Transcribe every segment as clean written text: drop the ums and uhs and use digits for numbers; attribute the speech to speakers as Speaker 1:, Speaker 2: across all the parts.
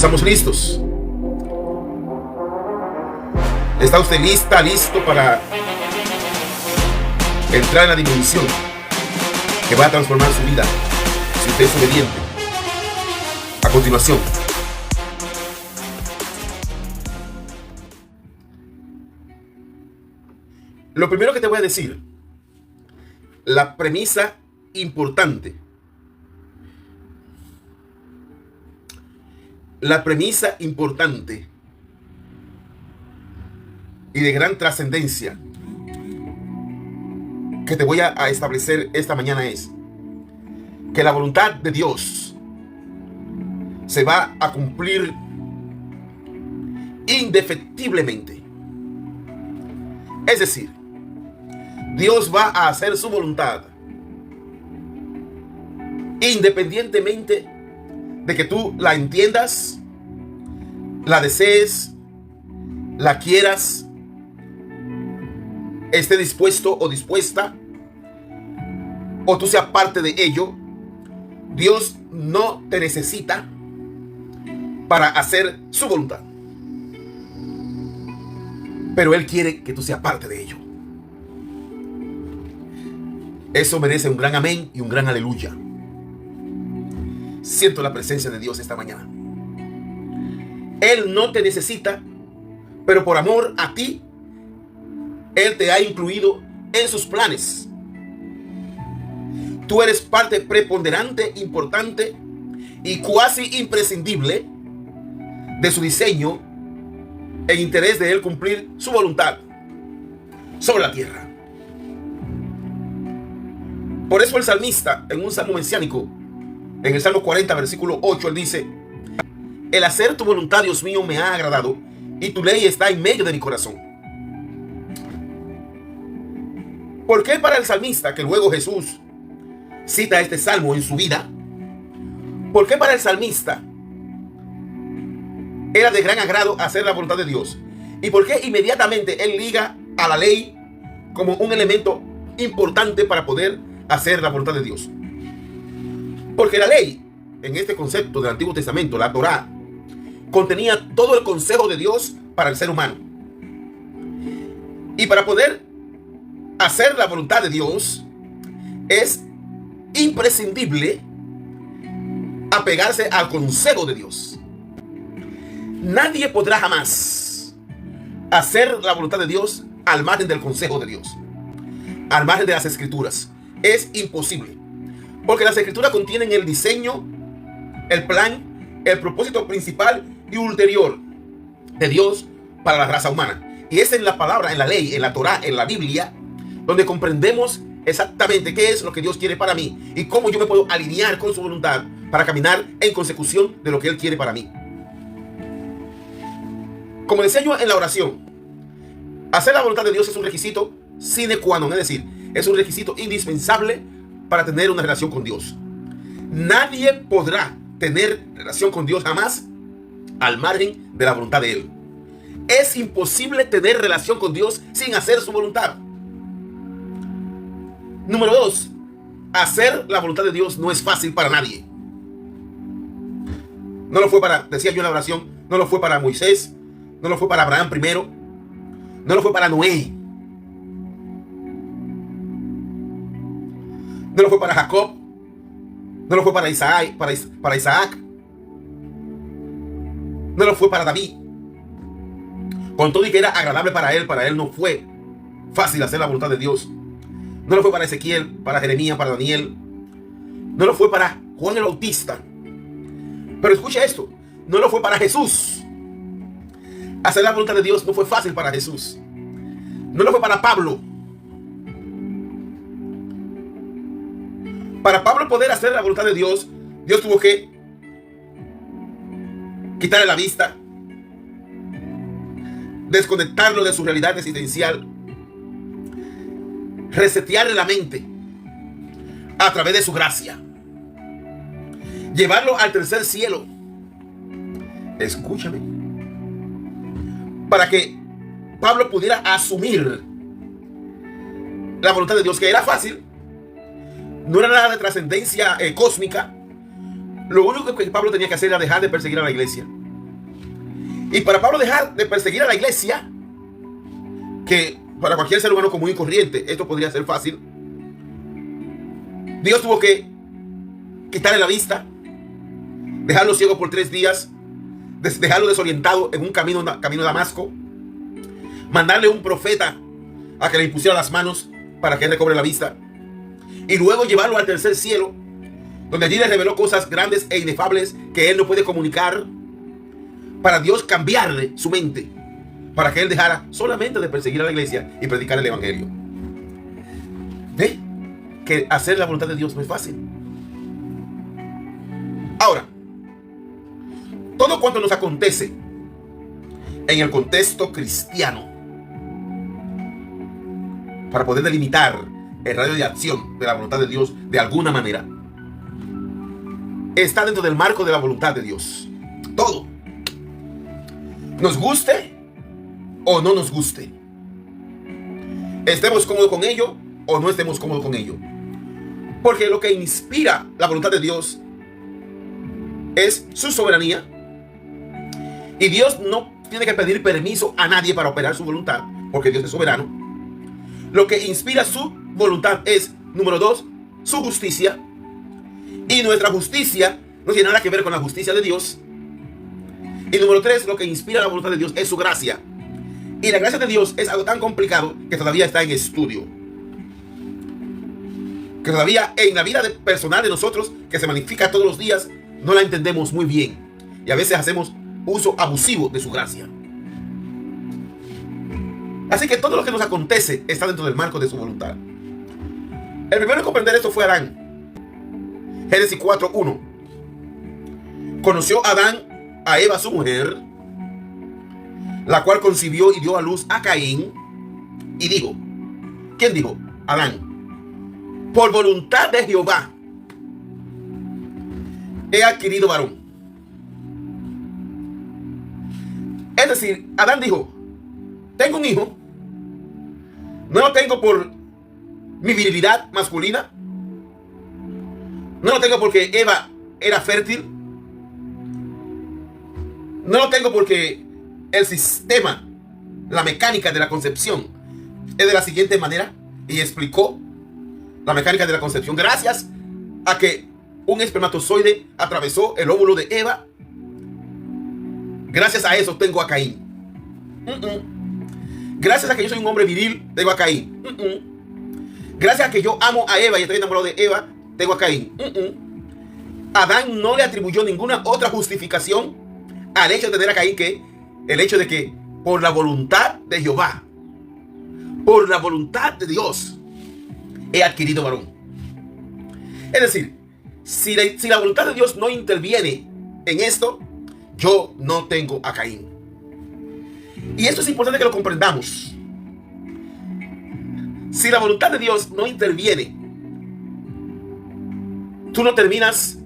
Speaker 1: Estamos listos. ¿Está usted listo para entrar en la dimensión que va a transformar su vida si usted es obediente? A continuación, lo primero que te voy a decir, la premisa importante. La premisa importante y de gran trascendencia que te voy a establecer esta mañana es que la voluntad de Dios se va a cumplir indefectiblemente. Es decir, Dios va a hacer su voluntad independientemente de que tú la entiendas, la desees, la quieras, esté dispuesto o dispuesta, o tú seas parte de ello. Dios no te necesita para hacer su voluntad, pero Él quiere que tú seas parte de ello. Eso merece un gran amén y un gran aleluya. Siento la presencia de Dios esta mañana. Él no te necesita, pero por amor a ti, Él te ha incluido en sus planes. Tú eres parte preponderante, importante y cuasi imprescindible de su diseño en interés de Él cumplir su voluntad sobre la tierra. Por eso el salmista, en un salmo mesiánico, en el Salmo 40, versículo 8, él dice: el hacer tu voluntad, Dios mío, me ha agradado, y tu ley está en medio de mi corazón. ¿Por qué para el salmista, que luego Jesús cita este salmo en su vida, por qué para el salmista era de gran agrado hacer la voluntad de Dios? ¿Y por qué inmediatamente él liga a la ley como un elemento importante para poder hacer la voluntad de Dios? Porque la ley, en este concepto del Antiguo Testamento, la Torá, contenía todo el consejo de Dios para el ser humano. Y para poder hacer la voluntad de Dios, es imprescindible apegarse al consejo de Dios. Nadie podrá jamás hacer la voluntad de Dios al margen del consejo de Dios, al margen de las escrituras. Es imposible, porque las escrituras contienen el diseño, el plan, el propósito principal y ulterior de Dios para la raza humana. Y es en la palabra, en la ley, en la Torá, en la Biblia, donde comprendemos exactamente qué es lo que Dios quiere para mí y cómo yo me puedo alinear con su voluntad para caminar en consecución de lo que Él quiere para mí. Como decía yo en la oración, hacer la voluntad de Dios es un requisito sine qua non, es decir, es un requisito indispensable para tener una relación con Dios. Nadie podrá tener relación con Dios jamás al margen de la voluntad de Él. Es imposible tener relación con Dios sin hacer su voluntad. Número 2, hacer la voluntad de Dios no es fácil para nadie. No lo fue para, decía yo en la oración, no lo fue para Moisés, no lo fue para Abraham primero, no lo fue para Noé, no lo fue para Jacob, no lo fue para Isaac, no lo fue para David. Con todo y que era agradable para él no fue fácil hacer la voluntad de Dios. No lo fue para Ezequiel, para Jeremías, para Daniel, no lo fue para Juan el Bautista. Pero escucha esto, no lo fue para Jesús. Hacer la voluntad de Dios no fue fácil para Jesús. No lo fue para Pablo. Para Pablo poder hacer la voluntad de Dios, Dios tuvo que quitarle la vista, desconectarlo de su realidad existencial, resetearle la mente a través de su gracia, llevarlo al tercer cielo. Escúchame. Para que Pablo pudiera asumir la voluntad de Dios, que era fácil, no era nada de trascendencia cósmica. Lo único que Pablo tenía que hacer era dejar de perseguir a la iglesia, Y para Pablo dejar de perseguir a la iglesia, que para cualquier ser humano común y corriente esto podría ser fácil, Dios tuvo que quitarle la vista, dejarlo ciego por 3 días, dejarlo desorientado en un camino de Damasco, mandarle un profeta a que le impusiera las manos para que él recobre la vista, y luego llevarlo al tercer cielo, donde allí le reveló cosas grandes e inefables que él no puede comunicar, para Dios cambiarle su mente, para que él dejara solamente de perseguir a la iglesia y predicar el evangelio. ¿Ve? Que hacer la voluntad de Dios no es fácil. Ahora, todo cuanto nos acontece en el contexto cristiano, para poder delimitar el radio de acción de la voluntad de Dios de alguna manera, está dentro del marco de la voluntad de Dios. Todo, nos guste o no nos guste, estemos cómodos con ello o no estemos cómodos con ello, porque lo que inspira la voluntad de Dios es su soberanía, y Dios no tiene que pedir permiso a nadie para operar su voluntad, porque Dios es soberano. Lo que inspira su voluntad es, número 2, su justicia, y nuestra justicia no tiene nada que ver con la justicia de Dios. Y número 3, lo que inspira la voluntad de Dios es su gracia, y la gracia de Dios es algo tan complicado que todavía está en estudio, que todavía en la vida personal de nosotros, que se magnifica todos los días, no la entendemos muy bien, y a veces hacemos uso abusivo de su gracia. Así que todo lo que nos acontece está dentro del marco de su voluntad. El primero en comprender esto fue Adán. Génesis 4:1. Conoció Adán a Eva su mujer, la cual concibió y dio a luz a Caín, y dijo, ¿quién dijo? Adán: por voluntad de Jehová he adquirido varón. Es decir, Adán dijo, tengo un hijo, no lo tengo por mi virilidad masculina, no lo tengo porque Eva era fértil, no lo tengo porque el sistema, la mecánica de la concepción es de la siguiente manera, y explicó la mecánica de la concepción gracias a que un espermatozoide atravesó el óvulo de Eva. Gracias a eso tengo a Caín. Gracias a que yo soy un hombre viril, tengo a Caín. Gracias a que yo amo a Eva y estoy enamorado de Eva, tengo a Caín. Adán no le atribuyó ninguna otra justificación al hecho de tener a Caín que el hecho de que por la voluntad de Jehová, por la voluntad de Dios, he adquirido varón. Es decir, si la voluntad de Dios no interviene en esto, yo no tengo a Caín. Y esto es importante que lo comprendamos. Si la voluntad de Dios no interviene, tú no terminas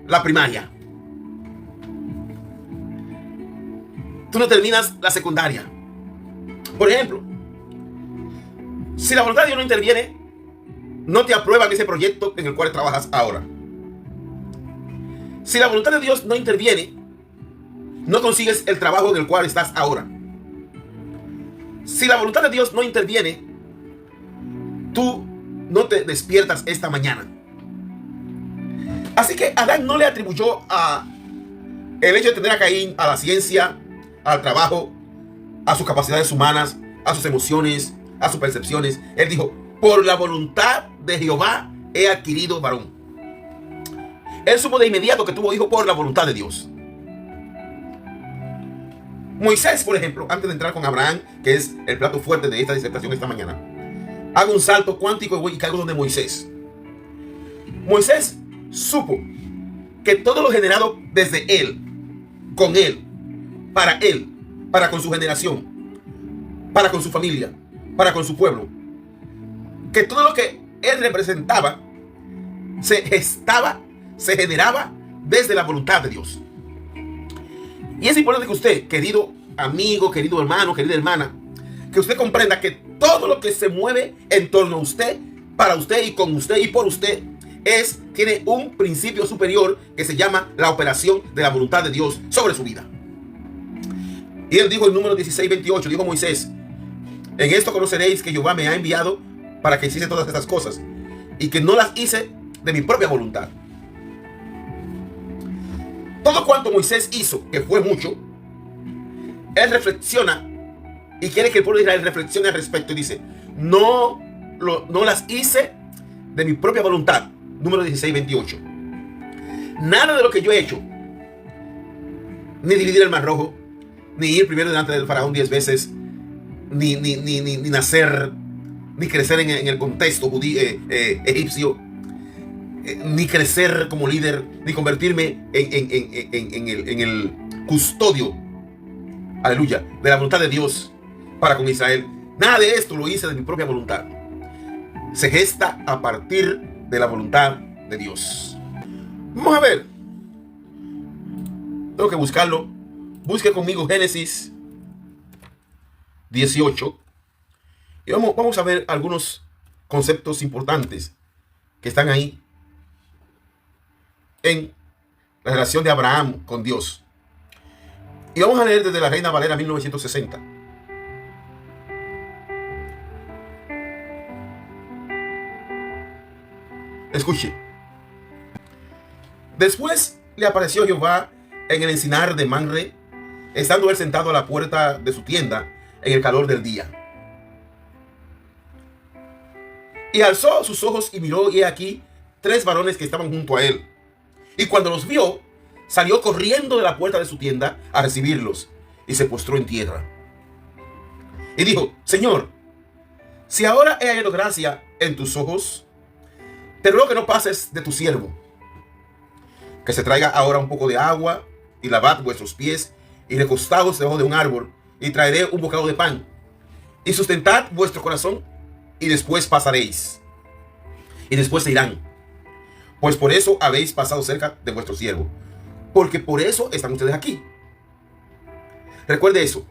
Speaker 1: la primaria, tú no terminas la secundaria. Por ejemplo, si la voluntad de Dios no interviene, no te aprueban ese proyecto en el cual trabajas ahora. Si la voluntad de Dios no interviene, no consigues el trabajo en el cual estás ahora. Si la voluntad de Dios no interviene, tú no te despiertas esta mañana. Así que Adán no le atribuyó el hecho de tener a Caín a la ciencia, al trabajo, a sus capacidades humanas, a sus emociones, a sus percepciones. Él dijo, por la voluntad de Jehová he adquirido varón. Él supo de inmediato que tuvo hijo por la voluntad de Dios. Moisés, por ejemplo, antes de entrar con Abraham, que es el plato fuerte de esta disertación esta mañana, hago un salto cuántico y caigo donde Moisés. Moisés supo que todo lo generado desde él, para con su generación, para con su familia, para con su pueblo, que todo lo que él representaba se gestaba, se generaba desde la voluntad de Dios. Y es importante que usted, querido amigo, querido hermano, querida hermana, que usted comprenda que todo lo que se mueve en torno a usted, para usted y con usted y por usted, tiene un principio superior que se llama la operación de la voluntad de Dios sobre su vida. Y él dijo en Números 16:28, dijo Moisés: en esto conoceréis que Jehová me ha enviado para que hiciese todas estas cosas, y que no las hice de mi propia voluntad. Todo cuanto Moisés hizo, que fue mucho, él reflexiona y quiere que el pueblo de Israel reflexione al respecto y dice: no las hice de mi propia voluntad. Número 16:28. Nada de lo que yo he hecho, ni dividir el mar rojo, ni ir primero delante del faraón 10 veces, ni nacer, ni crecer en el contexto egipcio, ni crecer como líder, ni convertirme en el custodio, aleluya, de la voluntad de Dios para con Israel. Nada de esto lo hice de mi propia voluntad. Se gesta a partir de la voluntad de Dios. Vamos a ver. Tengo que buscarlo. Busque conmigo Génesis 18. Y vamos a ver algunos conceptos importantes que están ahí en la relación de Abraham con Dios. Y vamos a leer desde la Reina Valera 1960. Escuche. Después le apareció Jehová en el encinar de Manre, estando él sentado a la puerta de su tienda en el calor del día. Y alzó sus ojos y miró, y he aquí 3 varones que estaban junto a él. Y cuando los vio, salió corriendo de la puerta de su tienda a recibirlos, y se postró en tierra. Y dijo: Señor, si ahora he hallado gracia en tus ojos, te ruego que no pases de tu siervo, que se traiga ahora un poco de agua, y lavad vuestros pies, y recostaos debajo de un árbol, y traeré un bocado de pan, y sustentad vuestro corazón, y después pasaréis, y después se irán, pues por eso habéis pasado cerca de vuestro siervo, porque por eso están ustedes aquí. Recuerde eso.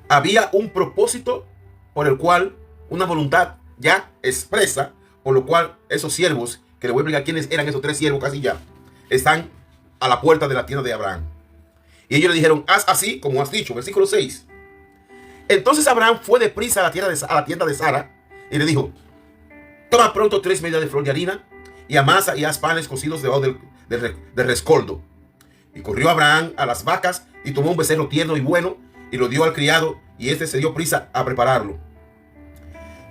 Speaker 1: Había un propósito por el cual, una voluntad ya expresa, por lo cual esos siervos, que le voy a explicar quiénes eran esos 3 siervos casi ya, están a la puerta de la tienda de Abraham. Y ellos le dijeron: haz así como has dicho. Versículo 6. Entonces Abraham fue deprisa a la tienda de Sara y le dijo: toma pronto 3 medidas de flor de harina, y amasa y haz panes cocidos debajo del rescoldo. Y corrió Abraham a las vacas y tomó un becerro tierno y bueno, y lo dio al criado, y este se dio prisa a prepararlo.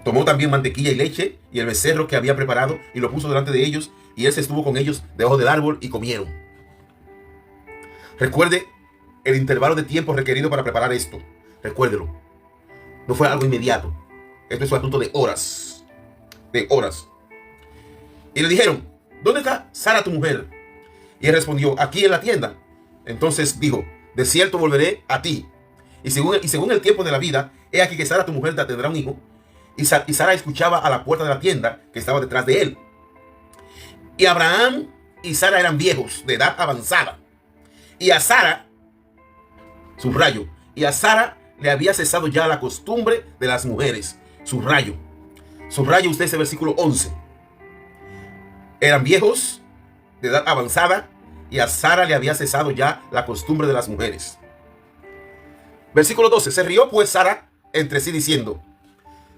Speaker 1: Tomó también mantequilla y leche y el becerro que había preparado, y lo puso delante de ellos, y él se estuvo con ellos debajo del árbol, y comieron. Recuerde el intervalo de tiempo requerido para preparar esto. Recuérdelo. No fue algo inmediato. Esto es un asunto de horas. De horas. Y le dijeron: ¿dónde está Sara tu mujer? Y él respondió: aquí en la tienda. Entonces dijo: de cierto volveré a ti. Y según el tiempo de la vida, he aquí que Sara tu mujer te tendrá un hijo. Y Sara escuchaba a la puerta de la tienda que estaba detrás de él. Y Abraham y Sara eran viejos, de edad avanzada. Y a Sara, subrayo, y a Sara le había cesado ya la costumbre de las mujeres. Subrayo usted ese versículo 11. Eran viejos, de edad avanzada, y a Sara le había cesado ya la costumbre de las mujeres. Versículo 12. Se rió pues Sara entre sí diciendo: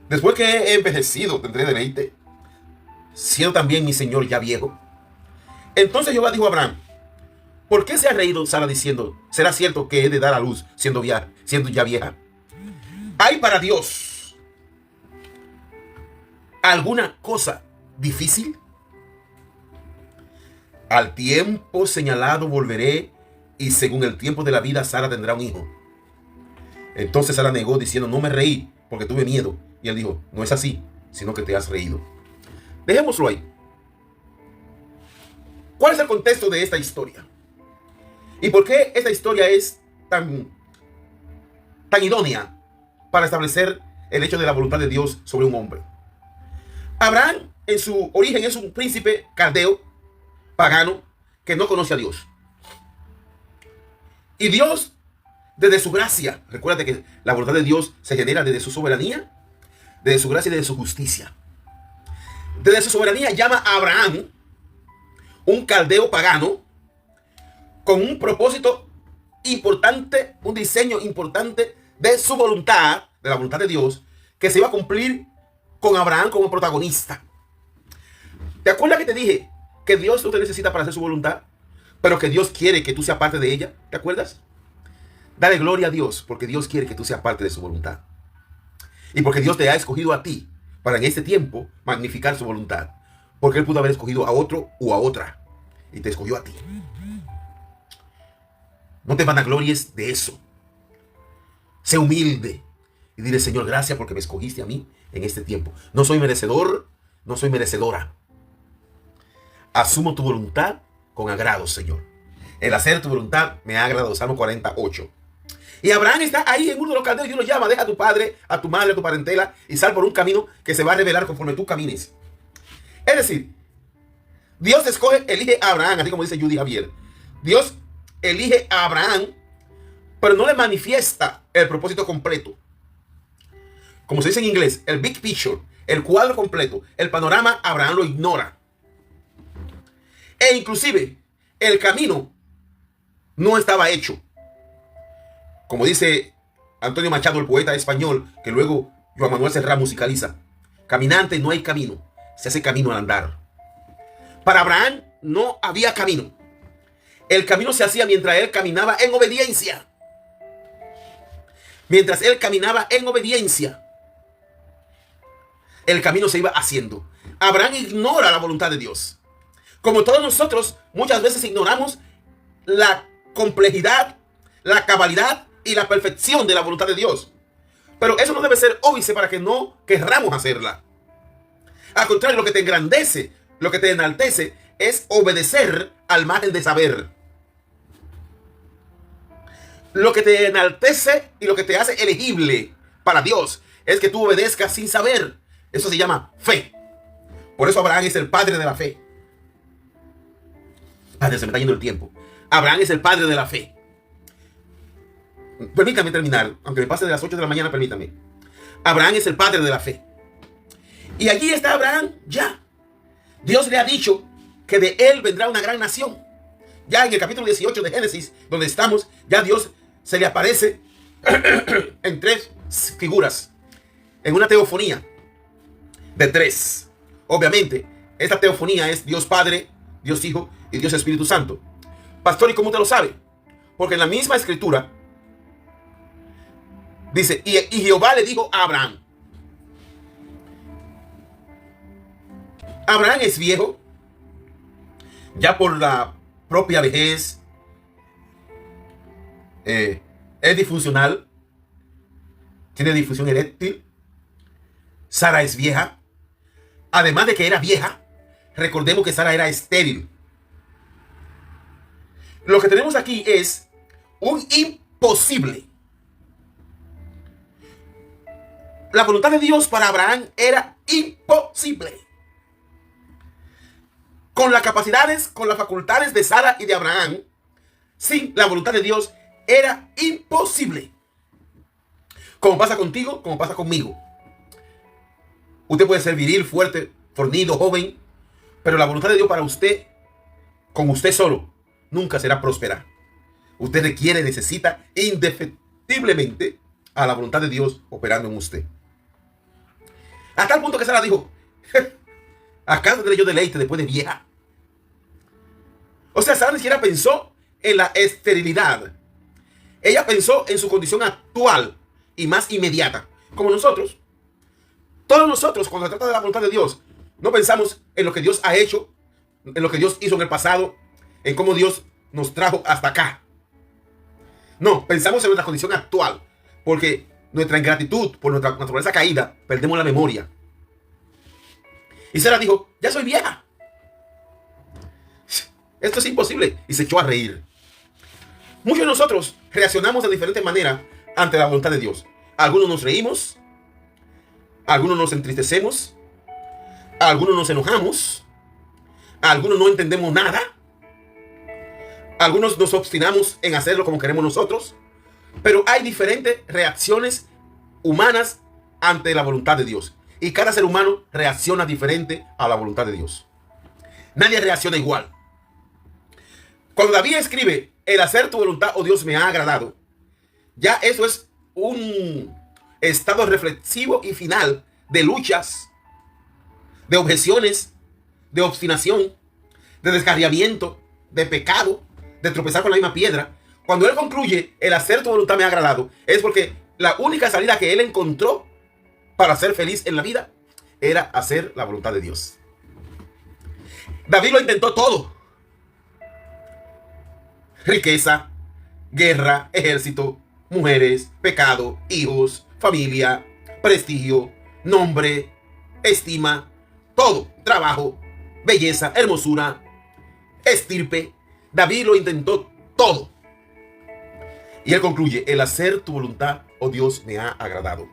Speaker 1: después que he envejecido tendré deleite, siendo también mi señor ya viejo. Entonces Jehová dijo a Abraham: ¿por qué se ha reído Sara diciendo: será cierto que he de dar a luz siendo ya vieja? ¿Hay para Dios alguna cosa difícil? Al tiempo señalado volveré, y según el tiempo de la vida Sara tendrá un hijo. Entonces Sara negó diciendo: no me reí porque tuve miedo. Y él dijo: no es así, sino que te has reído. Dejémoslo ahí. ¿Cuál es el contexto de esta historia? ¿Y por qué esta historia es tan idónea para establecer el hecho de la voluntad de Dios sobre un hombre? Abraham en su origen es un príncipe caldeo, pagano, que no conoce a Dios. Y Dios, desde su gracia, recuérdate que la voluntad de Dios se genera desde su soberanía, desde su gracia y desde su justicia. Desde su soberanía llama a Abraham, un caldeo pagano, con un propósito importante, un diseño importante de su voluntad, de la voluntad de Dios, que se iba a cumplir con Abraham como protagonista. ¿Te acuerdas que te dije que Dios no te necesita para hacer su voluntad, pero que Dios quiere que tú seas parte de ella? ¿Te acuerdas? Dale gloria a Dios, porque Dios quiere que tú seas parte de su voluntad. Y porque Dios te ha escogido a ti para en este tiempo magnificar su voluntad. Porque Él pudo haber escogido a otro o a otra. Y te escogió a ti. No te vanaglories de eso. Sé humilde. Y dile, Señor, gracias porque me escogiste a mí en este tiempo. No soy merecedor, no soy merecedora. Asumo tu voluntad con agrado, Señor. El hacer tu voluntad me ha agradado. Salmo 48. Y Abraham está ahí en uno de los caldeos y Dios lo llama. Deja a tu padre, a tu madre, a tu parentela y sal por un camino que se va a revelar conforme tú camines. Es decir, Dios elige a Abraham, así como dice Judy Javier. Dios elige a Abraham, pero no le manifiesta el propósito completo. Como se dice en inglés, el big picture, el cuadro completo, el panorama, Abraham lo ignora. E inclusive, el camino no estaba hecho. Como dice Antonio Machado, el poeta español, que luego Joan Manuel Serrat musicaliza. Caminante no hay camino, se hace camino al andar. Para Abraham no había camino. El camino se hacía mientras él caminaba en obediencia. Mientras él caminaba en obediencia, el camino se iba haciendo. Abraham ignora la voluntad de Dios. Como todos nosotros, muchas veces ignoramos la complejidad, la cabalidad y la perfección de la voluntad de Dios. Pero eso no debe ser óbice para que no querramos hacerla. Al contrario, lo que te engrandece, lo que te enaltece, es obedecer al margen de saber. Lo que te enaltece y lo que te hace elegible para Dios es que tú obedezcas sin saber. Eso se llama fe. Por eso Abraham es el padre de la fe. Padre, se me está yendo el tiempo. Abraham es el padre de la fe. Permítame terminar, aunque me pase de las 8 de la mañana, permítame. Abraham es el padre de la fe. Y allí está Abraham ya. Dios le ha dicho que de él vendrá una gran nación. Ya en el capítulo 18 de Génesis, donde estamos, ya Dios se le aparece en 3 figuras. En una teofonía de 3. Obviamente, esta teofonía es Dios Padre, Dios Hijo y Dios Espíritu Santo. Pastor, ¿y cómo usted lo sabe? Porque en la misma escritura dice, y Jehová le dijo a Abraham. Abraham es viejo, ya por la propia vejez, es disfuncional, tiene disfunción eréctil. Sara es vieja. Además de que era vieja, recordemos que Sara era estéril. Lo que tenemos aquí es un imposible. La voluntad de Dios para Abraham era imposible. Con las capacidades, con las facultades de Sara y de Abraham, sin la voluntad de Dios, era imposible. Como pasa contigo, como pasa conmigo. Usted puede ser viril, fuerte, fornido, joven, pero la voluntad de Dios para usted, con usted solo, nunca será próspera. Usted requiere, necesita indefectiblemente a la voluntad de Dios operando en usted. Hasta el punto que Sara dijo, ¿acaso tendré yo deleite después de vieja? O sea, Sara ni siquiera pensó en la esterilidad. Ella pensó en su condición actual y más inmediata. Como nosotros. Todos nosotros, cuando se trata de la voluntad de Dios, no pensamos en lo que Dios ha hecho, en lo que Dios hizo en el pasado, en cómo Dios nos trajo hasta acá. No, pensamos en nuestra condición actual. Porque nuestra ingratitud, por nuestra naturaleza caída, perdemos la memoria. Y Sara dijo, ya soy vieja. Esto es imposible. Y se echó a reír. Muchos de nosotros reaccionamos de diferentes maneras ante la voluntad de Dios. Algunos nos reímos. Algunos nos entristecemos. Algunos nos enojamos. Algunos no entendemos nada. Algunos nos obstinamos en hacerlo como queremos nosotros. Pero hay diferentes reacciones humanas ante la voluntad de Dios. Y cada ser humano reacciona diferente a la voluntad de Dios. Nadie reacciona igual. Cuando David escribe el hacer tu voluntad, oh Dios, me ha agradado. Ya eso es un estado reflexivo y final de luchas, de objeciones, de obstinación, de descarriamiento, de pecado, de tropezar con la misma piedra. Cuando él concluye, el hacer tu voluntad me ha agradado, es porque la única salida que él encontró para ser feliz en la vida era hacer la voluntad de Dios. David lo intentó todo: riqueza, guerra, ejército, mujeres, pecado, hijos, familia, prestigio, nombre, estima, todo, trabajo, belleza, hermosura, estirpe. David lo intentó todo. Y él concluye: el hacer tu voluntad, oh Dios, me ha agradado.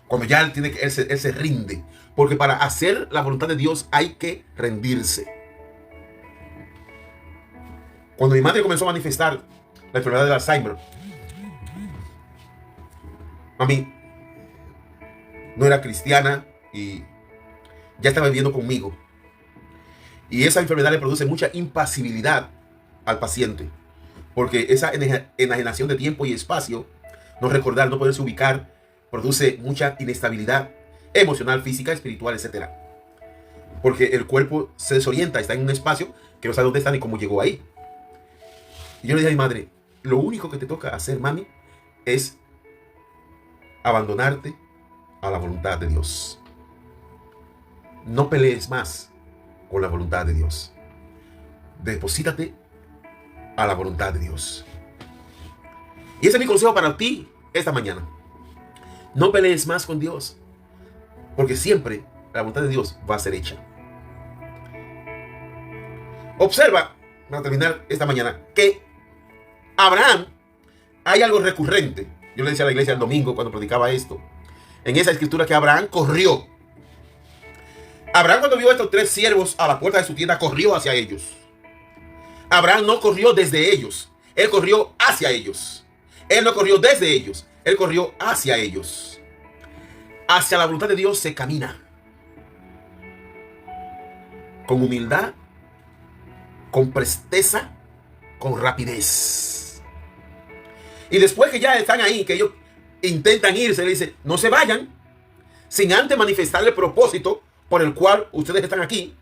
Speaker 1: Cuando ya él se rinde, porque para hacer la voluntad de Dios hay que rendirse. Cuando mi madre comenzó a manifestar la enfermedad del Alzheimer, mami no era cristiana y ya estaba viviendo conmigo. Y esa enfermedad le produce mucha impasibilidad al paciente, porque esa enajenación de tiempo y espacio, no recordar, no poderse ubicar, produce mucha inestabilidad emocional, física, espiritual, etc. Porque el cuerpo se desorienta, está en un espacio que no sabe dónde está ni cómo llegó ahí. Y yo le dije a mi madre: lo único que te toca hacer, mami, es abandonarte a la voluntad de Dios. No pelees más con la voluntad de Dios. Deposítate a la voluntad de Dios. Y ese es mi consejo para ti esta mañana. No pelees más con Dios, porque siempre la voluntad de Dios va a ser hecha. Observa, para terminar esta mañana, que Abraham, hay algo recurrente. Yo le decía a la iglesia el domingo cuando predicaba esto, en esa escritura, que Abraham corrió. Abraham, cuando vio a estos 3 siervos a la puerta de su tienda, corrió hacia ellos. Abraham no corrió desde ellos, él corrió hacia ellos. Él no corrió desde ellos, él corrió hacia ellos. Hacia la voluntad de Dios se camina con humildad, con presteza, con rapidez. Y después que ya están ahí, que ellos intentan irse, le dice: no se vayan sin antes manifestar el propósito por el cual ustedes están aquí.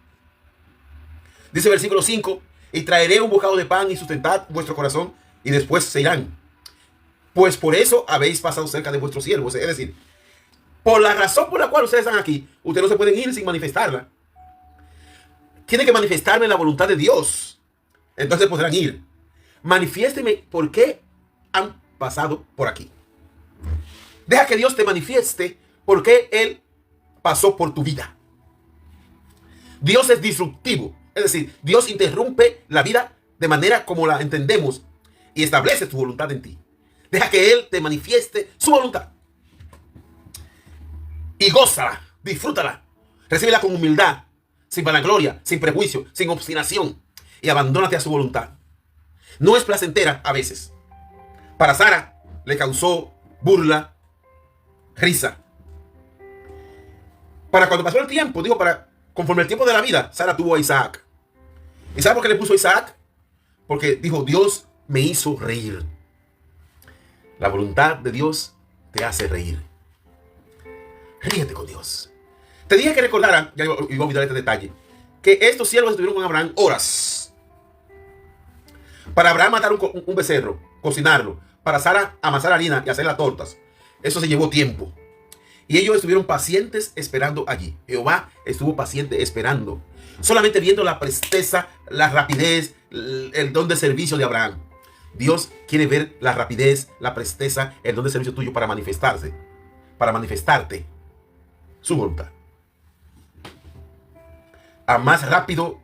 Speaker 1: Dice el versículo 5: y traeré un bocado de pan y sustentad vuestro corazón, y después se irán. Pues por eso habéis pasado cerca de vuestros siervos. Es decir, por la razón por la cual ustedes están aquí, ustedes no se pueden ir sin manifestarla. Tienen que manifestarme la voluntad de Dios, entonces podrán ir. Manifiésteme por qué han pasado por aquí. Deja que Dios te manifieste por qué Él pasó por tu vida. Dios es disruptivo, es decir, Dios interrumpe la vida de manera como la entendemos y establece su voluntad en ti. Deja que Él te manifieste su voluntad. Y gózala, disfrútala, recíbela con humildad, sin vanagloria, sin prejuicio, sin obstinación, y abandónate a su voluntad. No es placentera a veces. Para Sara le causó burla, risa. Para cuando pasó el tiempo, conforme el tiempo de la vida, Sara tuvo a Isaac. ¿Y sabe por qué le puso a Isaac? Porque dijo: Dios me hizo reír. La voluntad de Dios te hace reír. Ríete con Dios. Te dije que recordara, ya iba a olvidar este detalle, que estos siervos estuvieron con Abraham horas. Para Abraham matar un becerro, cocinarlo. Para Sara amasar harina y hacer las tortas. Eso se llevó tiempo. Y ellos estuvieron pacientes esperando allí. Jehová estuvo paciente esperando, solamente viendo la presteza, la rapidez, el don de servicio de Abraham. Dios quiere ver la rapidez, la presteza, el don de servicio tuyo para manifestarte su voluntad. A más rápido,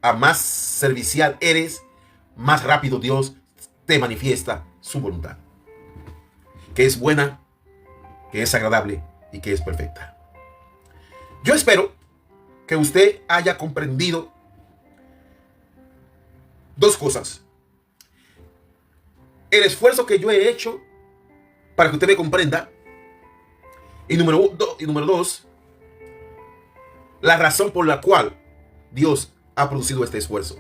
Speaker 1: a más servicial eres, más rápido Dios te manifiesta su voluntad, que es buena, que es agradable y que es perfecta. Yo espero que usted haya comprendido 2 cosas: el esfuerzo que yo he hecho para que usted me comprenda, y número 2, la razón por la cual Dios ha producido este esfuerzo.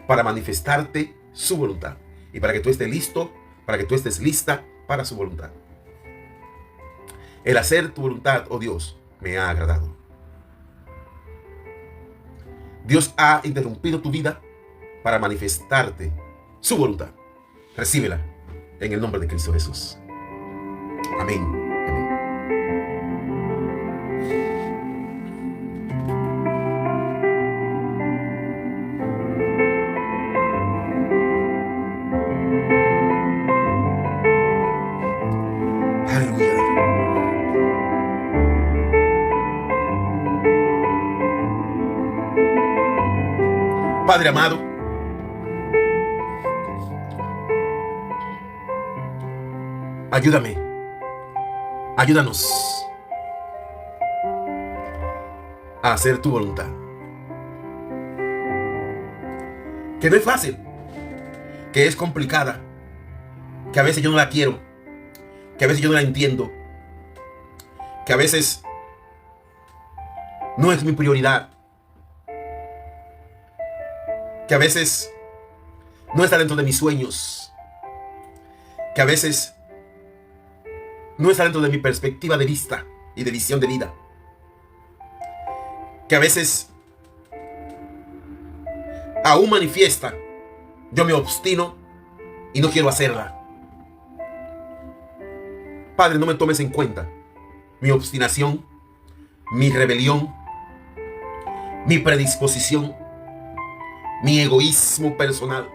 Speaker 1: para manifestarte su voluntad. Y para que tú estés listo, para que tú estés lista para su voluntad. El hacer tu voluntad, oh Dios, me ha agradado. Dios ha interrumpido tu vida para manifestarte su voluntad. Recíbela en el nombre de Cristo Jesús. Amén. Amén. Aleluya. Padre amado, ayúdame, ayúdanos a hacer tu voluntad. Que no es fácil, que es complicada, que a veces yo no la quiero, que a veces yo no la entiendo, que a veces no es mi prioridad, que a veces no está dentro de mis sueños, que a veces no está dentro de mi perspectiva de vista y de visión de vida, que a veces aún manifiesta, yo me obstino y no quiero hacerla. Padre, no me tomes en cuenta mi obstinación, mi rebelión, mi predisposición, mi egoísmo personal,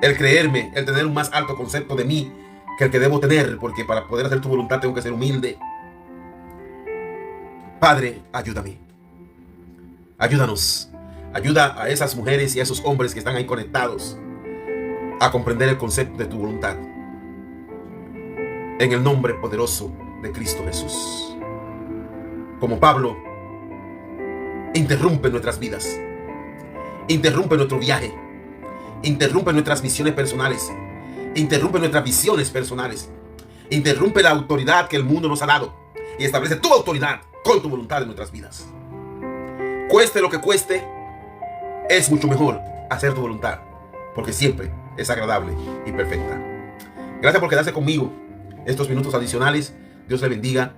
Speaker 1: el creerme, el tener un más alto concepto de mí que el que debo tener, porque para poder hacer tu voluntad tengo que ser humilde. Padre, ayúdame, ayúdanos, ayuda a esas mujeres y a esos hombres que están ahí conectados a comprender el concepto de tu voluntad, en el nombre poderoso de Cristo Jesús. Como Pablo, interrumpe nuestras vidas, interrumpe nuestro viaje, interrumpe nuestras misiones personales, interrumpe nuestras visiones personales, interrumpe la autoridad que el mundo nos ha dado y establece tu autoridad con tu voluntad en nuestras vidas. Cueste lo que cueste, es mucho mejor hacer tu voluntad, porque siempre es agradable y perfecta. Gracias por quedarse conmigo estos minutos adicionales. Dios le bendiga.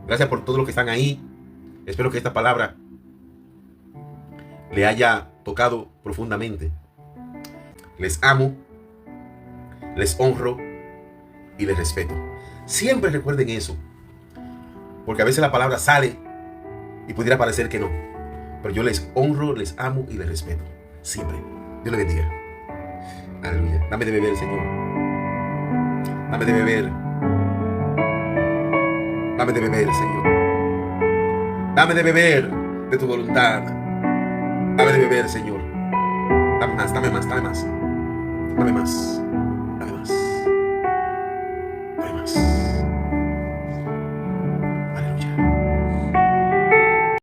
Speaker 1: Gracias por todo lo que están ahí. Espero que esta palabra le haya tocado profundamente. Les amo, les honro y les respeto. Siempre recuerden eso, porque a veces la palabra sale y pudiera parecer que no, pero yo les honro, les amo y les respeto. Siempre. Dios les bendiga. Aleluya. Dame de beber, Señor. Dame de beber. Dame de beber, Señor. Dame de beber de tu voluntad. Dame de beber, Señor. Dame más, dame más, dame más. Dame más.